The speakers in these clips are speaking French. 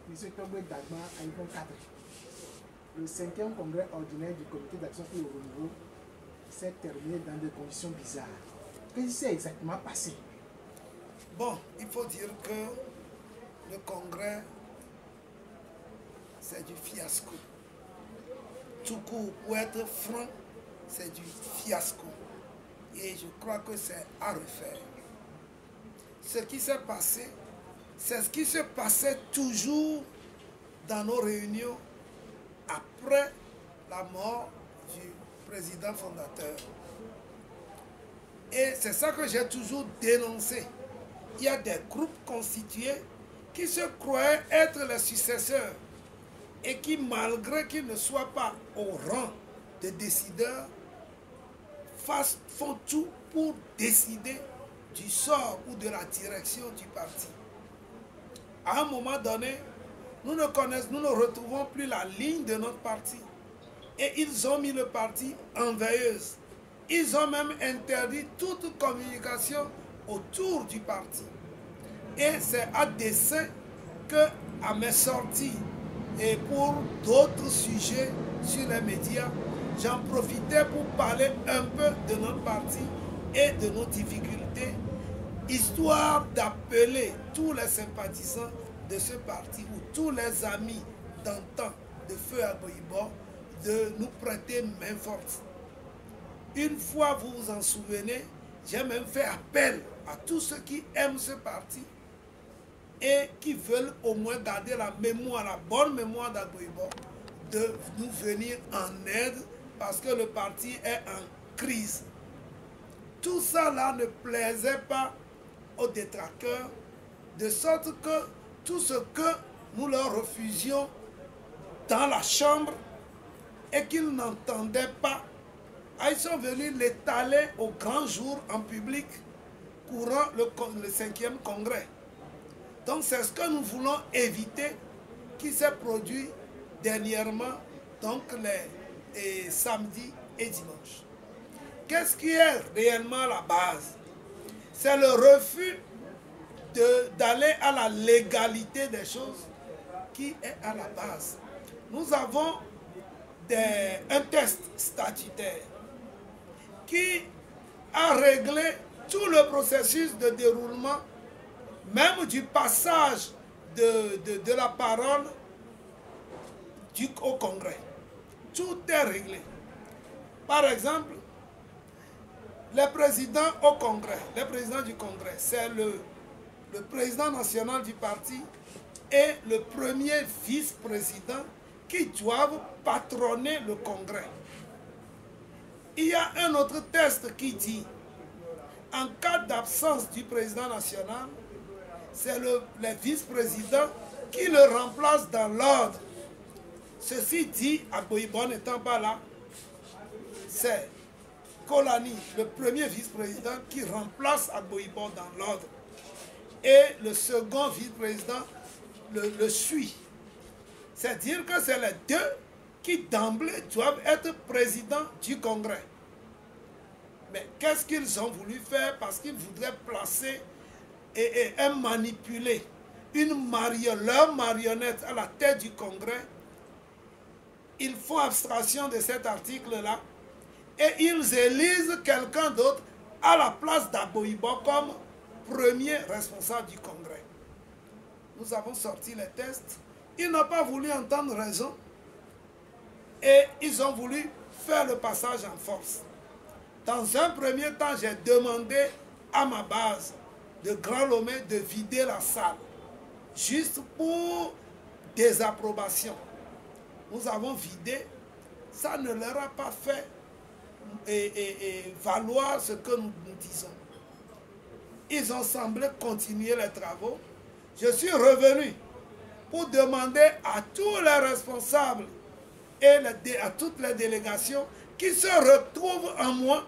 M. Togbe Dagba à Yvon 4. Le 5e congrès ordinaire du comité d'action pour le renouveau s'est terminé dans des conditions bizarres. Qu'est-ce qui s'est exactement passé? Bon, il faut dire que le congrès, c'est du fiasco. Tout court, pour être franc, c'est du fiasco. Et je crois que c'est à refaire. Ce qui s'est passé, c'est ce qui se passait toujours dans nos réunions après la mort du président fondateur. Et c'est ça que j'ai toujours dénoncé. Il y a des groupes constitués qui se croyaient être les successeurs et qui, malgré qu'ils ne soient pas au rang de décideurs, font tout pour décider du sort ou de la direction du parti. À un moment donné, nous ne retrouvons plus la ligne de notre parti. Et ils ont mis le parti en veilleuse. Ils ont même interdit toute communication autour du parti. Et c'est à dessein que, à mes sorties et pour d'autres sujets sur les médias, j'en profitais pour parler un peu de notre parti et de nos difficultés, histoire d'appeler tous les sympathisants de ce parti ou tous les amis d'antan de Feu Agboibo de nous prêter main forte. Une fois, vous vous en souvenez, j'ai même fait appel à tous ceux qui aiment ce parti et qui veulent au moins garder la mémoire, la bonne mémoire d'Agboibo, de nous venir en aide parce que le parti est en crise. Tout ça là ne plaisait pas aux détracteurs, de sorte que tout ce que nous leur refusions dans la chambre et qu'ils n'entendaient pas, ils sont venus l'étaler au grand jour en public courant le 5e congrès. Donc c'est ce que nous voulons éviter qui s'est produit dernièrement, donc les samedis et dimanches. Qu'est-ce qui est réellement la base? C'est le refus d'aller à la légalité des choses qui est à la base. Nous avons un test statutaire qui a réglé tout le processus de déroulement, même du passage de la parole au Congrès. Tout est réglé. Par exemple, les présidents au Congrès, les présidents du Congrès, c'est le président national du parti et le premier vice-président qui doivent patronner le Congrès. Il y a un autre test qui dit, en cas d'absence du président national, c'est les vice-présidents qui le remplacent dans l'ordre. Ceci dit, Agboibo n'étant pas là, c'est Kolani, le premier vice-président, qui remplace Agboibo dans l'ordre. Et le second vice-président le suit. C'est-à-dire que c'est les deux qui d'emblée doivent être présidents du Congrès. Mais qu'est-ce qu'ils ont voulu faire? Parce qu'ils voudraient placer et manipuler leur marionnette à la tête du Congrès. Ils font abstraction de cet article-là et ils élisent quelqu'un d'autre à la place d'Agboibo comme premier responsable du Congrès. Nous avons sorti les tests. Ils n'ont pas voulu entendre raison et ils ont voulu faire le passage en force. Dans un premier temps, j'ai demandé à ma base de Grand Lomé de vider la salle, juste pour désapprobation. Nous avons vidé, ça ne leur a pas fait valoir ce que nous disons. Ils ont semblé continuer les travaux. Je suis revenu pour demander à tous les responsables et à toutes les délégations qui se retrouvent en moi,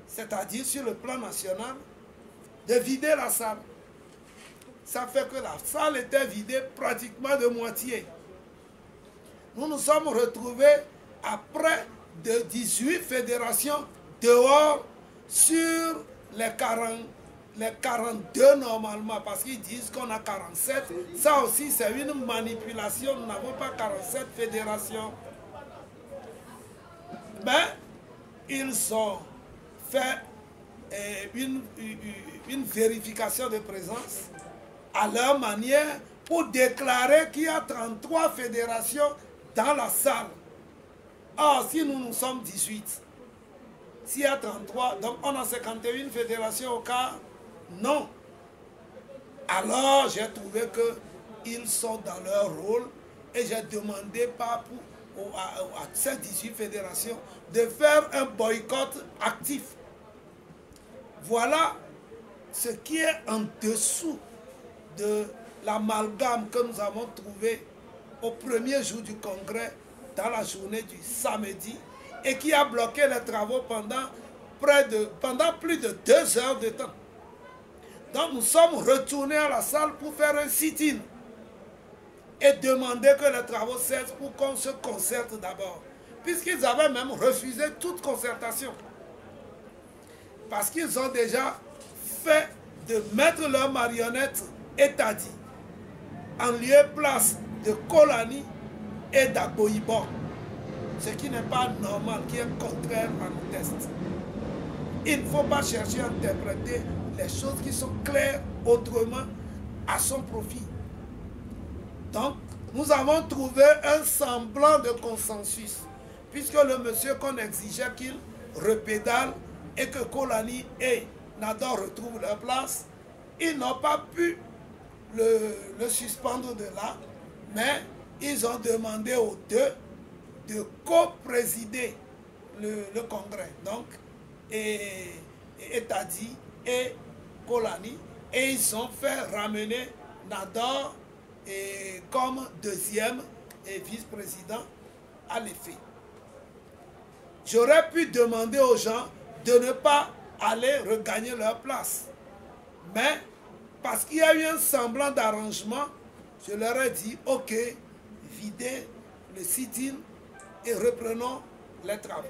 c'est-à-dire sur le plan national, de vider la salle. Ça fait que la salle était vidée pratiquement de moitié. Nous nous sommes retrouvés après de 18 fédérations dehors sur les les 42 normalement, parce qu'ils disent qu'on a 47. Ça aussi, c'est une manipulation. Nous n'avons pas 47 fédérations. Mais ils ont fait une vérification de présence à leur manière pour déclarer qu'il y a 33 fédérations dans la salle. Or, si nous sommes 18, s'il y a 33, donc on a 51 fédérations au cas, non. Alors, j'ai trouvé qu'ils sont dans leur rôle et j'ai demandé à ces 18 fédérations de faire un boycott actif. Voilà ce qui est en dessous de l'amalgame que nous avons trouvé au premier jour du congrès dans la journée du samedi et qui a bloqué les travaux pendant plus de 2 heures de temps. Donc nous sommes retournés à la salle pour faire un sit-in et demander que les travaux cessent pour qu'on se concerte d'abord, puisqu'ils avaient même refusé toute concertation. Parce qu'ils ont déjà fait de mettre leur marionnette Etadi en lieu place de Kolani et d'Agboïbon, ce qui n'est pas normal, qui est contraire à nos tests. Il ne faut pas chercher à interpréter les choses qui sont claires autrement à son profit. Donc, nous avons trouvé un semblant de consensus, puisque le monsieur qu'on exigeait qu'il repédale et que Kolani et Nador retrouvent leur place, ils n'ont pas pu le suspendre de là, mais ils ont demandé aux deux de co-présider le congrès. Donc, Etadi et Kolani, et ils ont fait ramener Nador comme deuxième et vice-président à l'effet. J'aurais pu demander aux gens de ne pas aller regagner leur place. Mais, parce qu'il y a eu un semblant d'arrangement, je leur ai dit, ok, videz le sit-in et reprenons les travaux.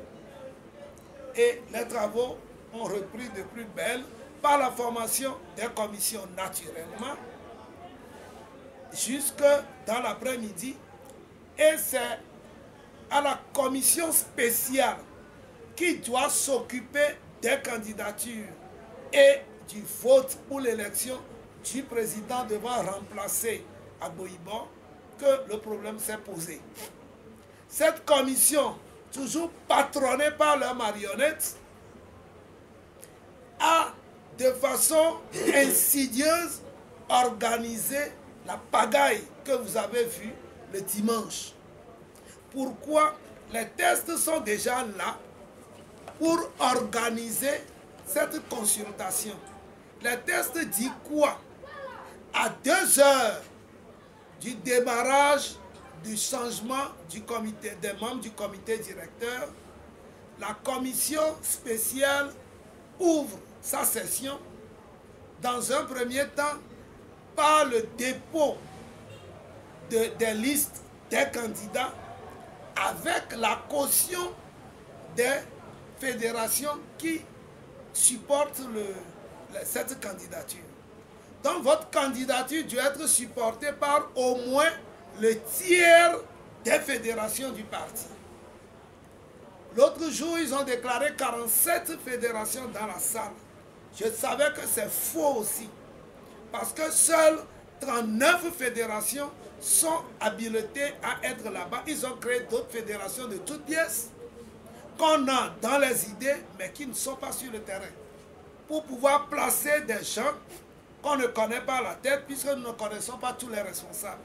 Et les travaux ont repris de plus belle par la formation des commissions naturellement, jusque dans l'après-midi. Et c'est à la commission spéciale qui doit s'occuper des candidatures et du vote pour l'élection du président devant remplacer Agboïbon que le problème s'est posé. Cette commission, toujours patronnée par leurs marionnettes, a de façon insidieuse organisé la pagaille que vous avez vue le dimanche. Pourquoi? Les tests sont déjà là pour organiser cette consultation. Les tests disent quoi? À 2 heures du démarrage du changement du comité, des membres du comité directeur, la commission spéciale ouvre sa session dans un premier temps par le dépôt des listes des candidats avec la caution des fédérations qui supportent cette candidature. Donc votre candidature doit être supportée par au moins le tiers des fédérations du parti. L'autre jour, ils ont déclaré 47 fédérations dans la salle. Je savais que c'est faux aussi. Parce que seules 39 fédérations sont habilitées à être là-bas. Ils ont créé d'autres fédérations de toutes pièces qu'on a dans les idées, mais qui ne sont pas sur le terrain. Pour pouvoir placer des gens qu'on ne connaît pas à la tête, puisque nous ne connaissons pas tous les responsables.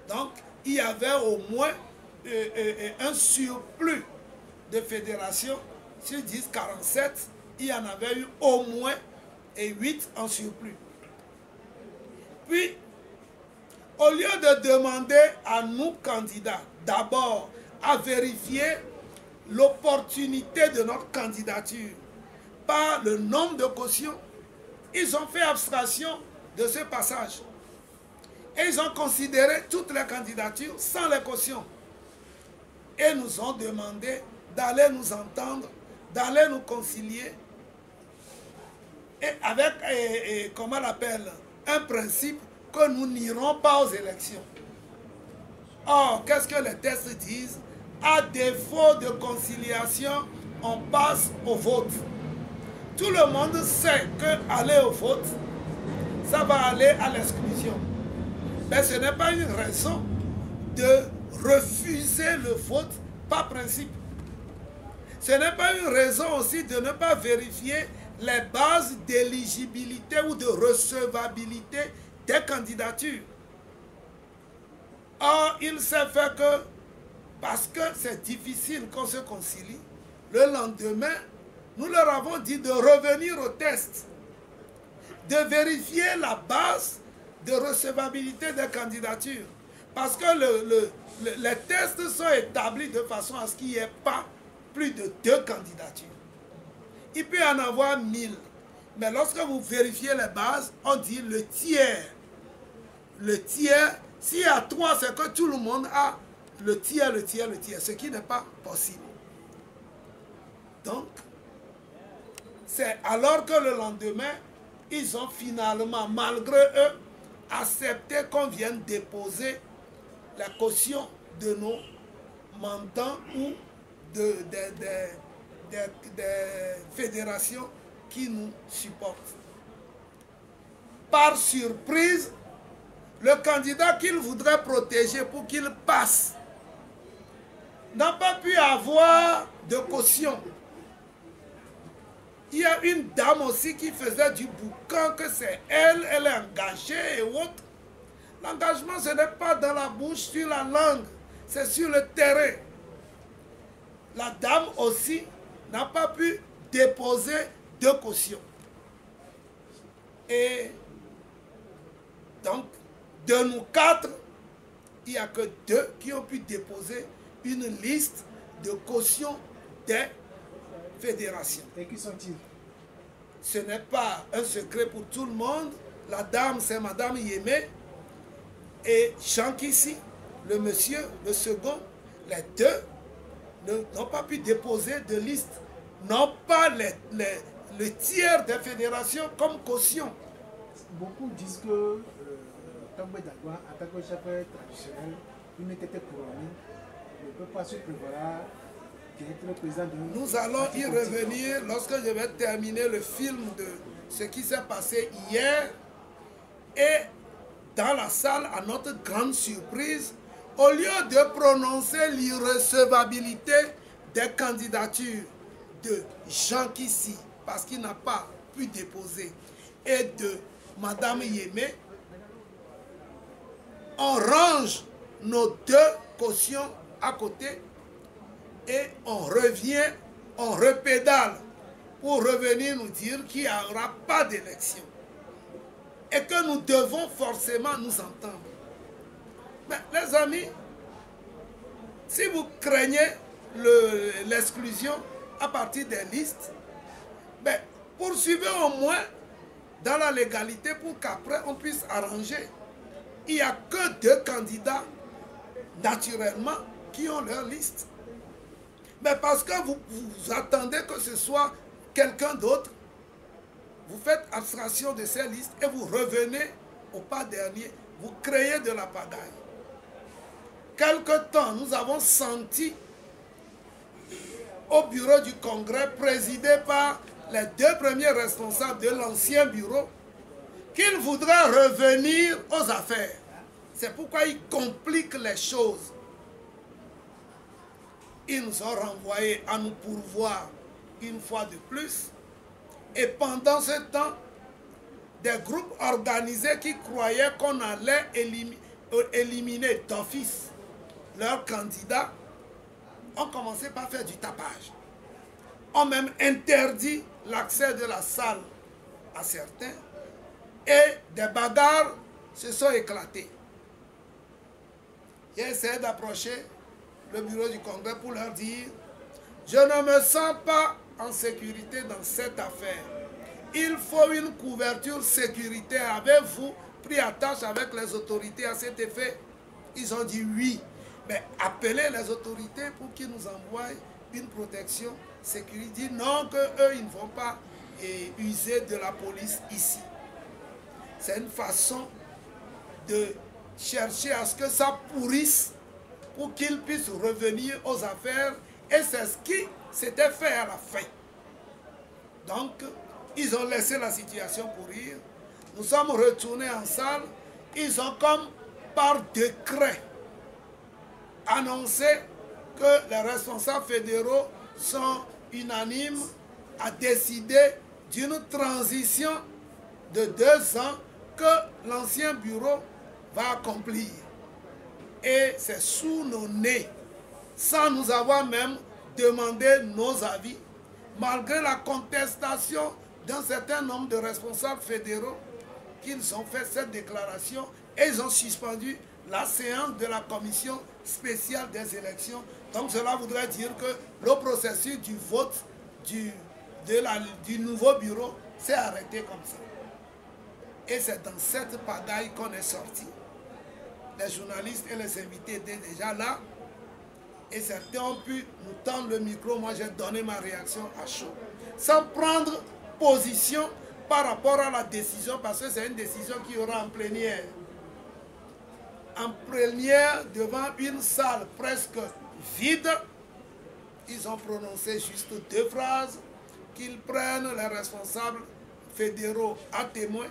Donc, il y avait au moins un surplus de fédérations. Sur 10, 47, il y en avait eu au moins 8 en surplus. Puis, au lieu de demander à nous candidats, d'abord, à vérifier l'opportunité de notre candidature par le nombre de cautions, ils ont fait abstraction de ce passage. Et ils ont considéré toutes les candidatures sans les cautions. Et nous ont demandé d'aller nous entendre, d'aller nous concilier et avec, comment on appelle, un principe que nous n'irons pas aux élections. Or, qu'est-ce que les textes disent? À défaut de conciliation, on passe au vote. Tout le monde sait qu'aller au vote, ça va aller à l'exclusion. Mais ce n'est pas une raison de refuser le vote par principe. Ce n'est pas une raison aussi de ne pas vérifier les bases d'éligibilité ou de recevabilité des candidatures. Or, il s'est fait que, parce que c'est difficile qu'on se concilie, le lendemain, nous leur avons dit de revenir au test, de vérifier la base de recevabilité des candidatures. Parce que les tests sont établis de façon à ce qu'il n'y ait pas plus de 2 candidatures. Il peut y en avoir 1000. Mais lorsque vous vérifiez les bases, on dit le tiers. Le tiers, s'il y a 3, c'est que tout le monde a le tiers, le tiers, le tiers. Ce qui n'est pas possible. Donc, c'est alors que le lendemain, ils ont finalement, malgré eux, accepté qu'on vienne déposer la caution de nos mandants ou des fédérations qui nous supportent. Par surprise, le candidat qu'il voudrait protéger pour qu'il passe n'a pas pu avoir de caution. Il y a une dame aussi qui faisait du boucan, que c'est elle est engagée et autres. L'engagement, ce n'est pas dans la bouche, sur la langue, c'est sur le terrain. La dame aussi n'a pas pu déposer de caution. Et donc, de nous 4, il n'y a que 2 qui ont pu déposer une liste de caution des fédérations. Et qui sont-ils? Ce n'est pas un secret pour tout le monde. La dame, c'est Madame Yémé. Et Jean Kissi, le monsieur, le second, les 2 n'ont pas pu déposer de liste. N'ont pas le tiers des fédérations comme caution. Beaucoup disent que Tamboué Dagouan, en tant que chef traditionnel, il n'était couronné, ne peut pas se prévoir d'être le président de... Nous allons y revenir lorsque je vais terminer le film de ce qui s'est passé hier. Et dans la salle, à notre grande surprise, au lieu de prononcer l'irrecevabilité des candidatures de Jean Kissi, parce qu'il n'a pas pu déposer, et de Madame Yémé, on range nos 2 cautions à côté et on revient, on repédale pour revenir nous dire qu'il n'y aura pas d'élection et que nous devons forcément nous entendre. Mais les amis, si vous craignez l'exclusion à partir des listes, ben, poursuivez au moins dans la légalité pour qu'après on puisse arranger. Il n'y a que 2 candidats, naturellement, qui ont leur liste. Mais parce que vous attendez que ce soit quelqu'un d'autre, vous faites abstraction de ces listes et vous revenez au pas dernier, vous créez de la pagaille. Quelque temps, nous avons senti au bureau du Congrès, présidé par les 2 premiers responsables de l'ancien bureau, qu'ils voudraient revenir aux affaires. C'est pourquoi ils compliquent les choses. Ils nous ont renvoyés à nous pourvoir une fois de plus. Et pendant ce temps, des groupes organisés qui croyaient qu'on allait éliminer d'office leurs candidats ont commencé par faire du tapage. Ont même interdit l'accès de la salle à certains. Et des bagarres se sont éclatées. J'ai essayé d'approcher le bureau du Congrès pour leur dire « Je ne me sens pas en sécurité dans cette affaire. Il faut une couverture sécuritaire. Avez-vous pris attache avec les autorités à cet effet ?» Ils ont dit oui. Mais appelez les autorités pour qu'ils nous envoient une protection sécuritaire. Ils disent non, qu'eux, ils ne vont pas user de la police ici. C'est une façon de chercher à ce que ça pourrisse pour qu'ils puissent revenir aux affaires, et c'est ce qui s'était fait à la fin. Donc, ils ont laissé la situation pourrir. Nous sommes retournés en salle. Ils ont comme par décret annoncé que les responsables fédéraux sont unanimes à décider d'une transition de 2 ans que l'ancien bureau va accomplir. Et c'est sous nos nez, sans nous avoir même demandé nos avis, malgré la contestation d'un certain nombre de responsables fédéraux, qu'ils ont fait cette déclaration et ils ont suspendu la séance de la commission spéciale des élections. Donc cela voudrait dire que le processus du vote du nouveau bureau s'est arrêté comme ça. Et c'est dans cette pagaille qu'on est sorti. Les journalistes et les invités étaient déjà là. Et certains ont pu nous tendre le micro. Moi, j'ai donné ma réaction à chaud. Sans prendre position par rapport à la décision, parce que c'est une décision qui aura en plénière. En plénière, devant une salle presque vide, ils ont prononcé juste 2 phrases, qu'ils prennent les responsables fédéraux à témoin.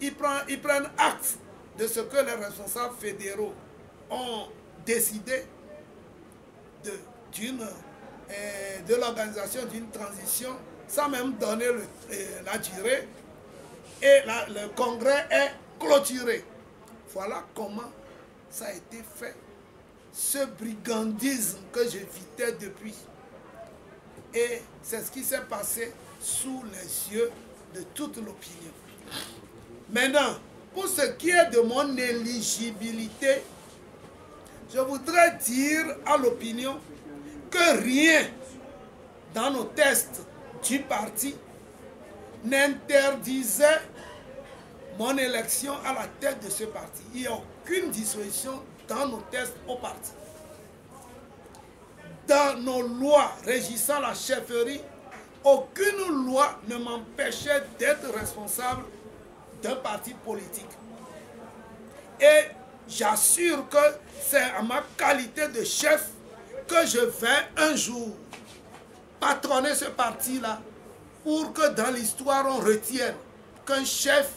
Ils prennent acte de ce que les responsables fédéraux ont décidé de l'organisation d'une transition, sans même donner la durée, et le congrès est clôturé. Voilà comment ça a été fait, ce brigandisme que j'évitais depuis. Et c'est ce qui s'est passé sous les yeux de toute l'opinion. Maintenant, pour ce qui est de mon éligibilité, je voudrais dire à l'opinion que rien dans nos tests du parti n'interdisait mon élection à la tête de ce parti. Il n'y a aucune disposition dans nos tests au parti. Dans nos lois régissant la chefferie, aucune loi ne m'empêchait d'être responsable d'un parti politique. Et j'assure que c'est à ma qualité de chef que je vais un jour patronner ce parti-là pour que dans l'histoire on retienne qu'un chef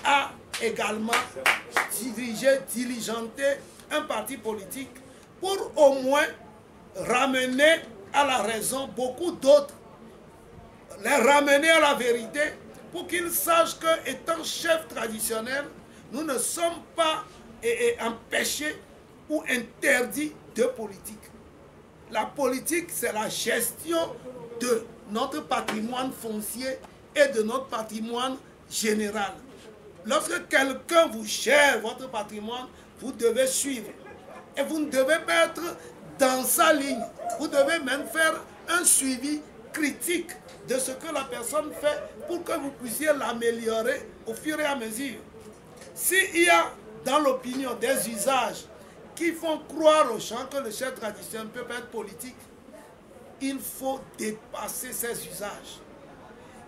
a également diligenté un parti politique pour au moins ramener à la raison beaucoup d'autres, les ramener à la vérité pour qu'ils sachent que, étant chef traditionnel, nous ne sommes pas empêchés ou interdits de politique. La politique, c'est la gestion de notre patrimoine foncier et de notre patrimoine général. Lorsque quelqu'un vous gère votre patrimoine, vous devez suivre. Et vous ne devez pas être dans sa ligne. Vous devez même faire un suivi critique de ce que la personne fait pour que vous puissiez l'améliorer au fur et à mesure. S'il y a dans l'opinion des usages qui font croire aux gens que le chef traditionnel peut pas être politique, il faut dépasser ces usages.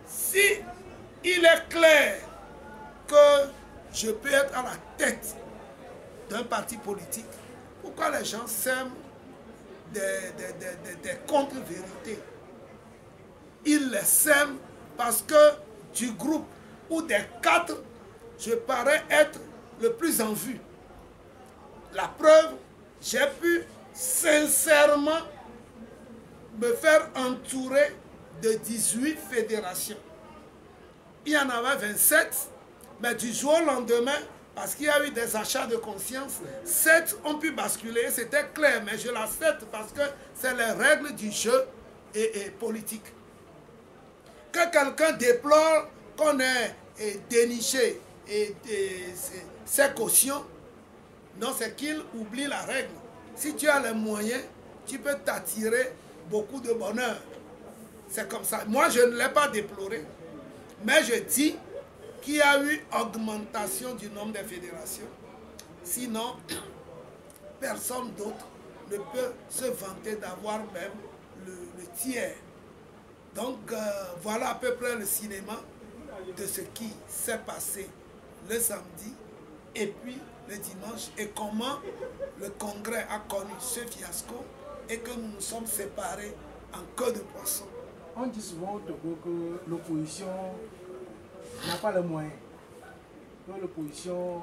Si il est clair que je peux être à la tête d'un parti politique, pourquoi les gens sèment des contre-vérités? Ils les sèment parce que du groupe ou des 4, je parais être le plus en vue. La preuve, j'ai pu sincèrement me faire entourer de 18 fédérations. Il y en avait 27, mais du jour au lendemain, parce qu'il y a eu des achats de conscience, 7 ont pu basculer. C'était clair, mais je l'accepte parce que c'est les règles du jeu et politique. Que quelqu'un déplore qu'on ait déniché ses cautions, non, c'est qu'il oublie la règle. Si tu as les moyens, tu peux t'attirer beaucoup de bonheur. C'est comme ça. Moi, je ne l'ai pas déploré, mais je dis qu'il y a eu augmentation du nombre de fédérations. Sinon, personne d'autre ne peut se vanter d'avoir même le tiers Donc, voilà à peu près le cinéma de ce qui s'est passé le samedi et puis le dimanche et comment le Congrès a connu ce fiasco et que nous nous sommes séparés en queue de poisson. On dit souvent au Togo que l'opposition n'a pas les moyens, que l'opposition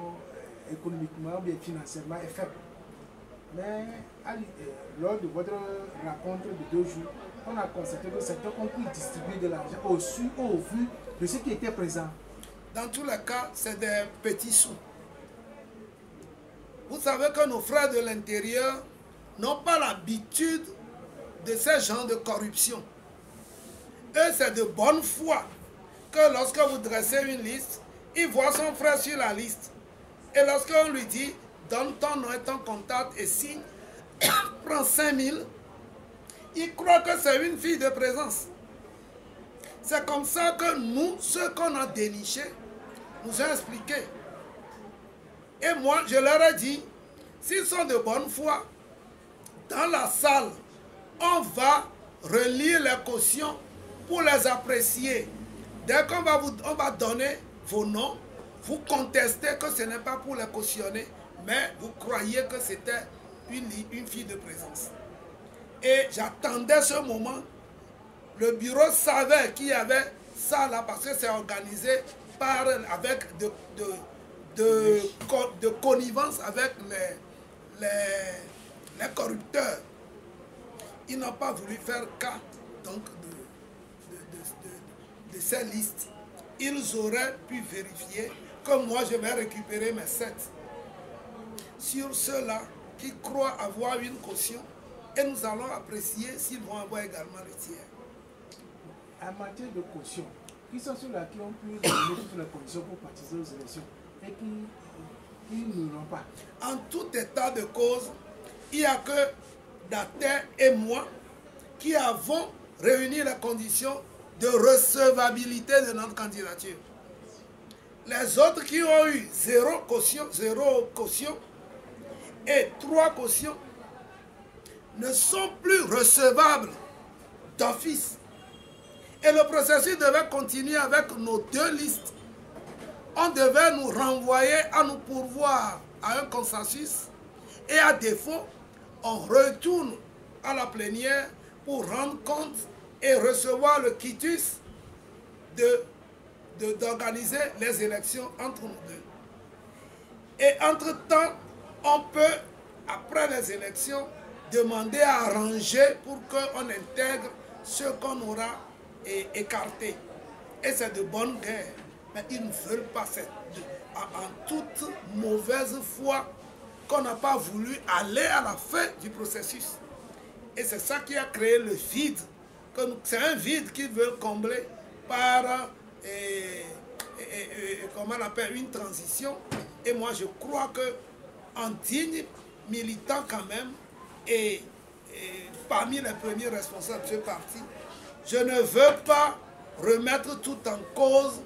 économiquement ou bien financièrement est faible. Mais lors de votre rencontre de 2 jours, on a constaté que certains ont pu distribuer de l'argent au vu de ce qui était présent. Dans tous les cas, c'est des petits sous. Vous savez que nos frères de l'intérieur n'ont pas l'habitude de ces genres de corruption. Eux, c'est de bonne foi que lorsque vous dressez une liste, il voit son frère sur la liste. Et lorsqu'on lui dit, donne ton nom et ton contact et signe, prends 5 000, il croit que c'est une fille de présence. C'est comme ça que nous, ceux qu'on a dénichés, nous ont expliqué. Et moi, je leur ai dit, s'ils sont de bonne foi, dans la salle, on va relire les cautions pour les apprécier. Dès qu'on va donner vos noms, vous contestez que ce n'est pas pour les cautionner, mais vous croyez que c'était une fille de présence. Et j'attendais ce moment. Le bureau savait qu'il y avait ça là parce que c'est organisé avec de connivence avec les corrupteurs. Ils n'ont pas voulu faire cas donc de ces listes. Ils auraient pu vérifier que moi je vais récupérer mes 7 sur ceux-là qui croient avoir une caution et nous allons apprécier s'ils vont avoir également le tiers. En matière de caution, qui sont ceux-là qui ont pu donner toutes les conditions pour participer aux élections et qui ne l'ont pas? En tout état de cause, il n'y a que Dater et moi qui avons réuni les conditions de recevabilité de notre candidature. Les autres qui ont eu 0 caution et 3 cautions ne sont plus recevables d'office. Et le processus devait continuer avec nos 2 listes. On devait nous renvoyer à nous pourvoir à un consensus et à défaut, on retourne à la plénière pour rendre compte et recevoir le quitus d'organiser les élections entre nous deux. Et entre-temps, on peut, après les élections, demander à arranger pour qu'on intègre ce qu'on aura écarté. Et c'est de bonne guerre. Mais ils ne veulent pas, en toute mauvaise foi, qu'on n'a pas voulu aller à la fin du processus. Et c'est ça qui a créé le vide. C'est un vide qu'ils veulent combler par comment on appelle, une transition. Et moi je crois que en digne militant quand même, et parmi les premiers responsables de ce parti, je ne veux pas remettre tout en cause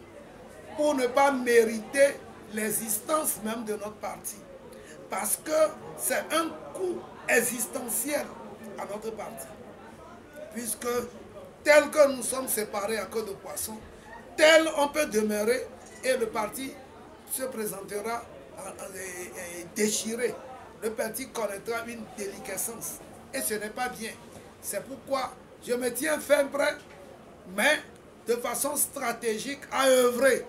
pour ne pas mériter l'existence même de notre parti. Parce que c'est un coût existentiel à notre parti. Puisque tel que nous sommes séparés à queue de poisson, tel on peut demeurer et le parti se présentera déchiré. Le parti connaîtra une déliquescence. Et ce n'est pas bien. C'est pourquoi je me tiens fin prêt, mais de façon stratégique à œuvrer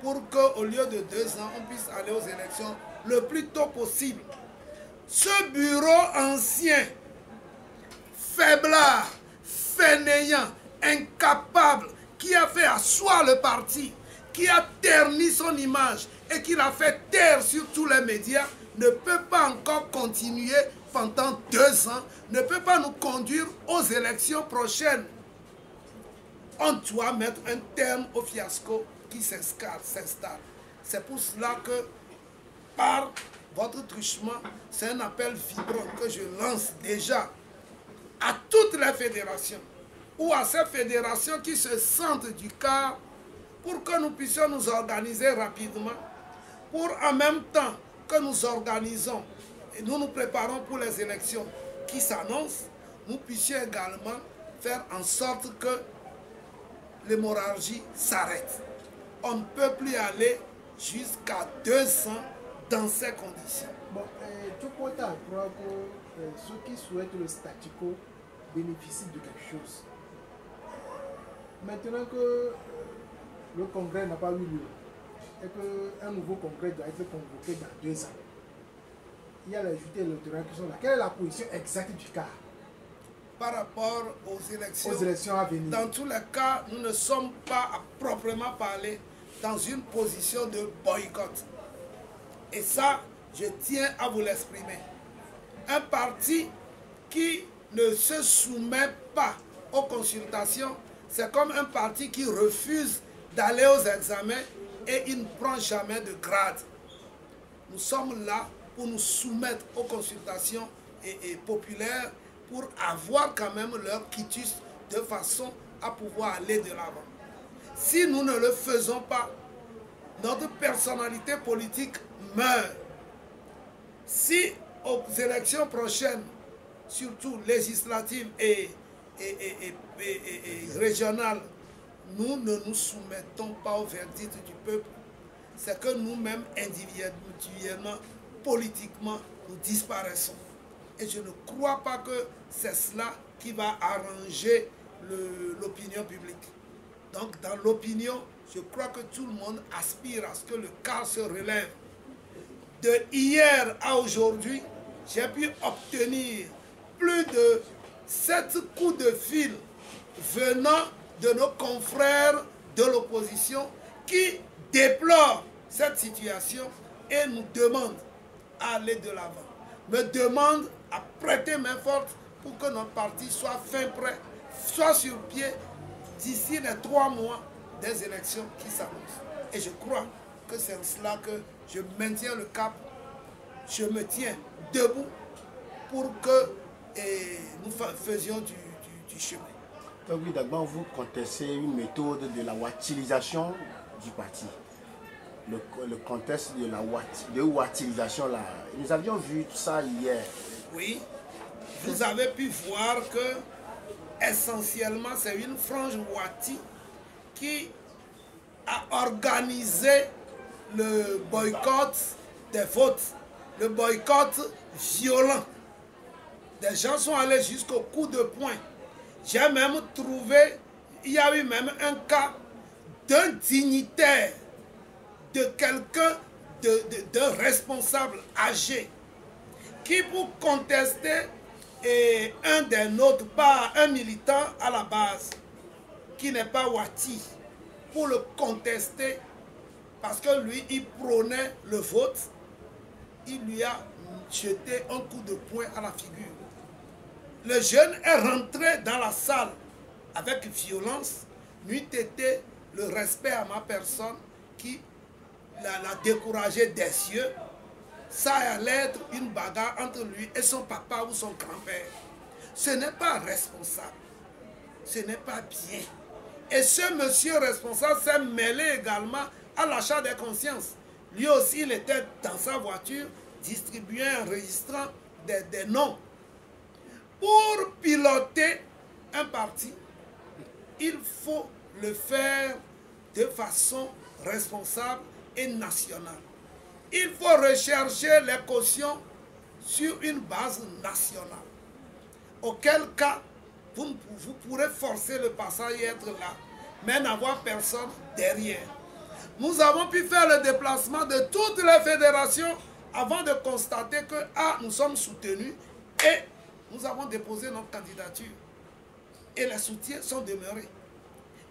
pour qu'au lieu de 2 ans, on puisse aller aux élections le plus tôt possible. Ce bureau ancien, faiblard, fainéant, incapable, qui a fait asseoir le parti, qui a terni son image et qui l'a fait taire sur tous les médias, ne peut pas encore continuer pendant 2 ans, ne peut pas nous conduire aux élections prochaines. On doit mettre un terme au fiasco qui s'installe. C'est pour cela que, par votre truchement, c'est un appel vibrant que je lance déjà à toutes les fédérations ou à ces fédérations qui se sentent du quart pour que nous puissions nous organiser rapidement, pour en même temps que nous organisons et nous nous préparons pour les élections qui s'annoncent, nous puissions également faire en sorte que l'hémorragie s'arrête. On ne peut plus aller jusqu'à 200 dans ces conditions. Bon, tu peux croire que ceux qui souhaitent le statu quo bénéficient de quelque chose. Maintenant que le congrès n'a pas eu lieu et qu'un nouveau congrès doit être convoqué dans 2 ans, il y a les députés électoraux qui sont là. Quelle est la position exacte du cas par rapport aux élections à venir? Dans tous les cas, nous ne sommes pas à proprement parler dans une position de boycott. Et ça, je tiens à vous l'exprimer. Un parti qui ne se soumet pas aux consultations, c'est comme un parti qui refuse d'aller aux examens et il ne prend jamais de grade. Nous sommes là pour nous soumettre aux consultations et populaires pour avoir quand même leur quitus de façon à pouvoir aller de l'avant. Si nous ne le faisons pas, notre personnalité politique meurt. Si aux élections prochaines, surtout législatives et régionales, nous ne nous soumettons pas au verdict du peuple, c'est que nous-mêmes, individuellement, politiquement, nous disparaissons. Et je ne crois pas que c'est cela qui va arranger l'opinion publique. Donc, dans l'opinion, je crois que tout le monde aspire à ce que le cas se relève. De hier à aujourd'hui, j'ai pu obtenir plus de 7 coups de fil venant de nos confrères de l'opposition qui déplorent cette situation et nous demandent à aller de l'avant. Me demandent à prêter main forte pour que notre parti soit fin prêt, soit sur pied d'ici les 3 mois des élections qui s'annoncent. Et je crois que c'est en cela que je maintiens le cap, je me tiens debout pour que nous faisions du chemin. Donc oui, d'abord vous contestez une méthode de la wattilisation du parti. Le contexte de la wattilisation là, nous avions vu ça hier. Oui, vous avez pu voir que essentiellement c'est une frange Wati qui a organisé le boycott des votes, le boycott violent. Des gens sont allés jusqu'au coup de poing. J'ai même trouvé, il y a eu même un cas d'un dignitaire, de quelqu'un de responsable âgé, qui pour contester un des nôtres, pas un militant à la base, qui n'est pas Wati, pour le contester, parce que lui, il prônait le vote, il lui a jeté un coup de poing à la figure. Le jeune est rentré dans la salle avec violence, n'eût été le respect à ma personne qui l'a découragé des yeux. Ça allait être une bagarre entre lui et son papa ou son grand-père. Ce n'est pas responsable. Ce n'est pas bien. Et ce monsieur responsable s'est mêlé également à l'achat des consciences. Lui aussi, il était dans sa voiture, distribuant, enregistrant des noms. Pour piloter un parti, il faut le faire de façon responsable et nationale. Il faut rechercher les cautions sur une base nationale. Auquel cas, vous pourrez forcer le passage et être là, mais n'avoir personne derrière. Nous avons pu faire le déplacement de toutes les fédérations avant de constater que nous sommes soutenus et nous avons déposé notre candidature. Et les soutiens sont demeurés.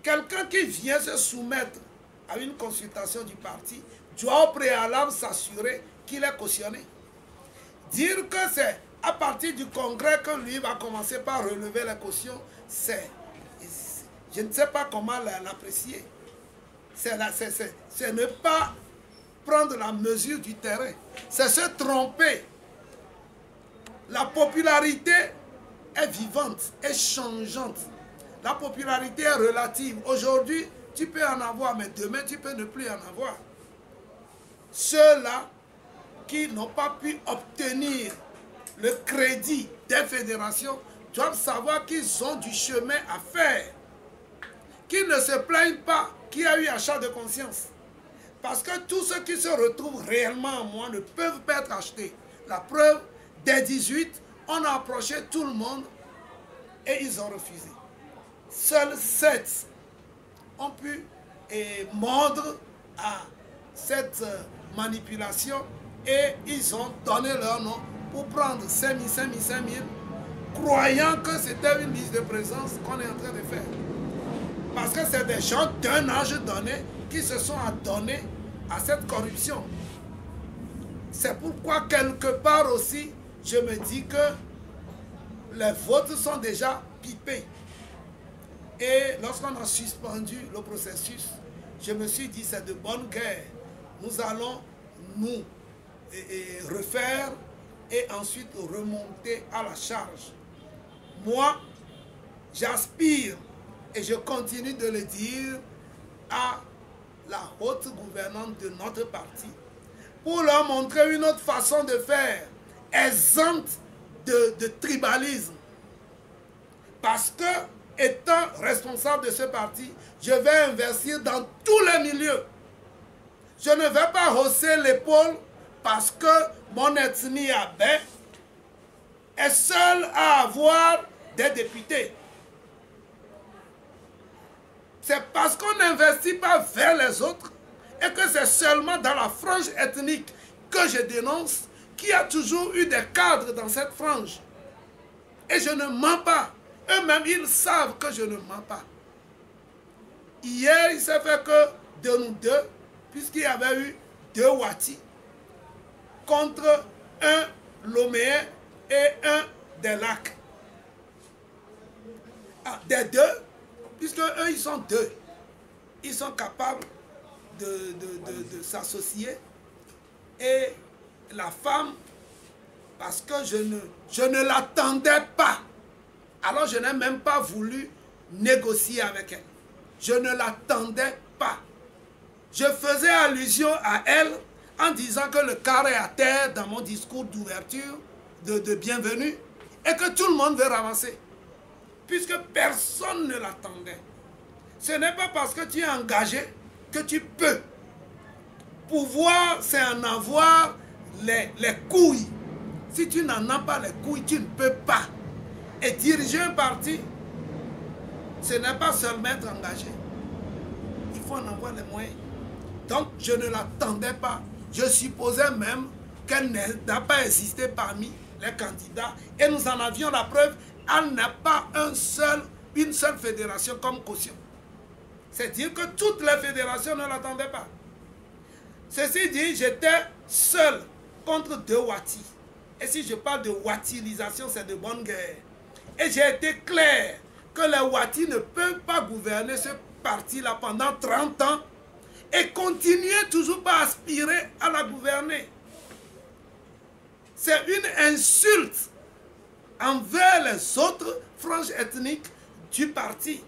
Quelqu'un qui vient se soumettre à une consultation du parti doit au préalable s'assurer qu'il est cautionné. Dire que c'est à partir du congrès que lui va commencer par relever les cautions, je ne sais pas comment l'apprécier. C'est ne pas prendre la mesure du terrain. C'est se tromper. La popularité est vivante, est changeante. La popularité est relative. Aujourd'hui, tu peux en avoir, mais demain, tu peux ne plus en avoir. Ceux-là qui n'ont pas pu obtenir le crédit des fédérations doivent savoir qu'ils ont du chemin à faire. qu'ils ne se plaignent pas qu'il y a eu achat de conscience. Parce que tous ceux qui se retrouvent réellement en moi ne peuvent pas être achetés. La preuve, dès 18, on a approché tout le monde et ils ont refusé. Seuls 7 ont pu mordre à cette manipulation et ils ont donné leur nom pour prendre 5 000, 5 000, 5 000, croyant que c'était une liste de présence qu'on est en train de faire. Parce que c'est des gens d'un âge donné qui se sont adonnés à cette corruption. C'est pourquoi quelque part aussi, je me dis que les votes sont déjà pipés. Et lorsqu'on a suspendu le processus, je me suis dit c'est de bonne guerre. Nous allons nous refaire et ensuite remonter à la charge. Moi, j'aspire et je continue de le dire à la haute gouvernante de notre parti pour leur montrer une autre façon de faire, exempte de tribalisme. Parce que, étant responsable de ce parti, je vais investir dans tous les milieux. Je ne vais pas hausser l'épaule parce que mon ethnie Abé est seule à avoir des députés. C'est parce qu'on n'investit pas vers les autres et que c'est seulement dans la frange ethnique que je dénonce qu'il y a toujours eu des cadres dans cette frange. Et je ne mens pas. Eux-mêmes, ils savent que je ne mens pas. Hier, il s'est fait que de nous deux, puisqu'il y avait eu 2 Wati contre un Loméen et un des Lacs. Ah, des 2, puisque eux, ils sont 2. Ils sont capables de s'associer. Et la femme, parce que je ne l'attendais pas. Alors je n'ai même pas voulu négocier avec elle. Je ne l'attendais pas. Je faisais allusion à elle en disant que le carré est à terre dans mon discours d'ouverture, de bienvenue, et que tout le monde veut ramasser. Puisque personne ne l'attendait. Ce n'est pas parce que tu es engagé que tu peux. Pouvoir, c'est en avoir les couilles. Si tu n'en as pas les couilles, tu ne peux pas. Et diriger un parti, ce n'est pas seulement être engagé. Il faut en avoir les moyens. Donc, je ne l'attendais pas. Je supposais même qu'elle n'a pas existé parmi les candidats. Et nous en avions la preuve. Elle n'a pas une seule fédération comme caution. C'est-à-dire que toutes les fédérations ne l'attendaient pas. Ceci dit, j'étais seul contre 2 Wati. Et si je parle de watilisation, c'est de bonne guerre. Et j'ai été clair que les Wati ne peuvent pas gouverner ce parti-là pendant 30 ans et continuer toujours pas à aspirer à la gouverner. C'est une insulte envers les autres franges ethniques du parti.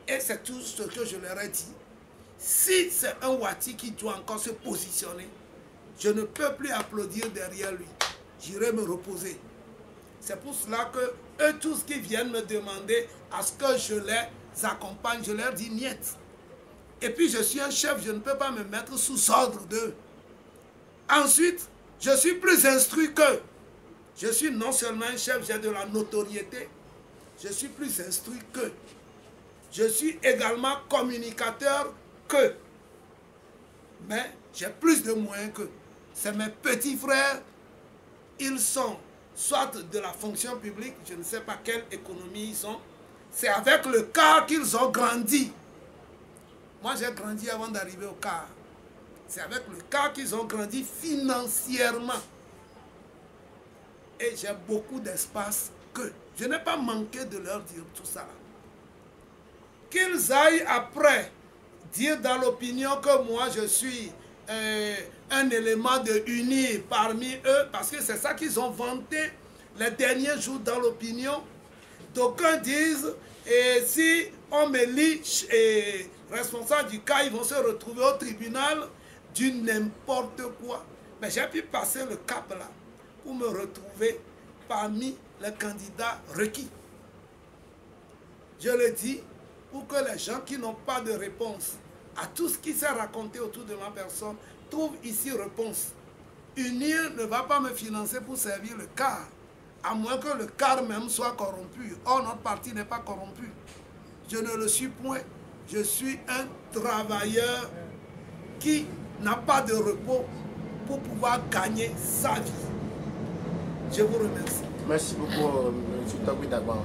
Et c'est tout ce que je leur ai dit. Si c'est un Wati qui doit encore se positionner, je ne peux plus applaudir derrière lui. J'irai me reposer. C'est pour cela que eux tous qui viennent me demander à ce que je les accompagne, je leur dis niet. Et puis je suis un chef, je ne peux pas me mettre sous ordre d'eux. Ensuite, je suis plus instruit qu'eux. Je suis non seulement un chef, j'ai de la notoriété, je suis plus instruit qu'eux. Je suis également communicateur qu'eux. Mais j'ai plus de moyens qu'eux. C'est mes petits frères, ils sont soit de la fonction publique, je ne sais pas quelle économie ils ont. C'est avec le car qu'ils ont grandi. Moi, j'ai grandi avant d'arriver au car. C'est avec le car qu'ils ont grandi financièrement. Et j'ai beaucoup d'espace que je n'ai pas manqué de leur dire tout ça. Qu'ils aillent après dire dans l'opinion que moi, je suis un élément de unir parmi eux, parce que c'est ça qu'ils ont vanté les derniers jours dans l'opinion. D'aucuns disent, et si on me lit responsable du cas, ils vont se retrouver au tribunal du n'importe quoi. Mais j'ai pu passer le cap là pour me retrouver parmi les candidats requis. Je le dis, pour que les gens qui n'ont pas de réponse à tout ce qui s'est raconté autour de ma personne trouvent ici réponse. UNIR ne va pas me financer pour servir le CAR, à moins que le CAR même soit corrompu. Or, notre parti n'est pas corrompu. Je ne le suis point. Je suis un travailleur qui n'a pas de repos pour pouvoir gagner sa vie. Je vous remercie. Merci beaucoup, M. Togui Dagban.